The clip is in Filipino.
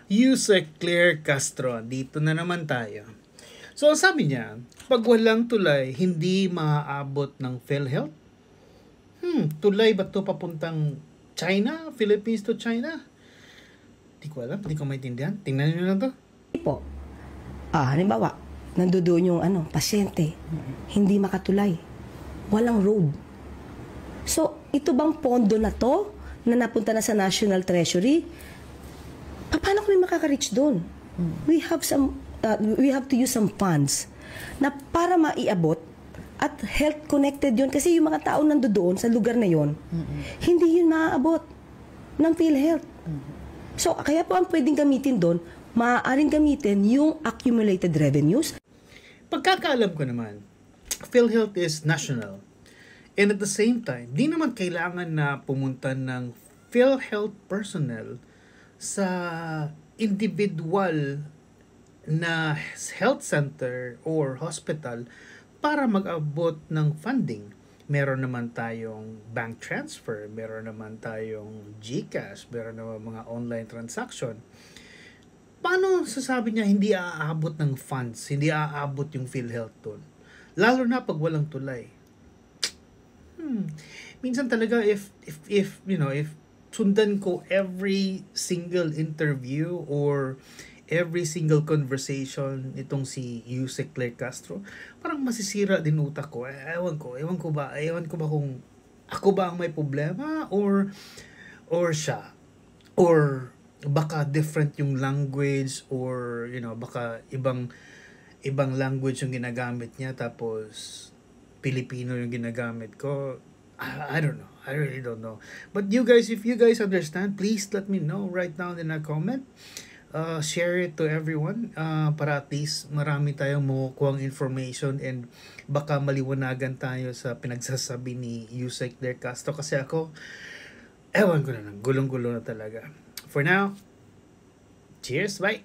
Yusek Claire Castro, dito na naman tayo. So sabi niya, pag walang tulay, hindi maaabot ng PhilHealth? Tulay ba to papuntang China? Philippines to China? Di ko alam, di ko maintindihan. Tingnan nyo lang to. Po, halimbawa, nandoon yung pasyente, hindi makatulay. Walang road. So, ito bang pondo na to na napunta na sa National Treasury? Paano kami makaka-reach doon? We have to use some funds na para maiabot at health connected yun kasi yung mga tao nandoon sa lugar na yon, hindi yun maaabot ng PhilHealth. So, kaya po ang pwedeng gamitin doon, maaaring gamitin yung accumulated revenues. Pagkakaalam ko naman, PhilHealth is national. And at the same time, di naman kailangan na pumunta ng PhilHealth personnel sa individual na health center or hospital para mag-abot ng funding. Meron naman tayong bank transfer, meron naman tayong GCash, meron naman mga online transaction. Paano sasabi niya hindi aabot ng funds, hindi aabot yung PhilHealth doon? Lalo na pag walang tulay. Minsan talaga if sundan ko every single interview or every single conversation itong si Yusek Claire Castro, parang masisira din utak ko. Ewan ko ba kung ako ba ang may problema or siya, or baka different yung language, or baka ibang language yung ginagamit niya tapos Filipino yung ginagamit ko. I don't know. I really don't know. But if you guys understand, please let me know right now in a comment. Share it to everyone para at least marami tayong makukuhang information and baka maliwanagan tayo sa pinagsasabi ni Yusek Claire Castro, kasi ako, ewan ko na lang, gulong-gulo na talaga. For now, cheers, bye!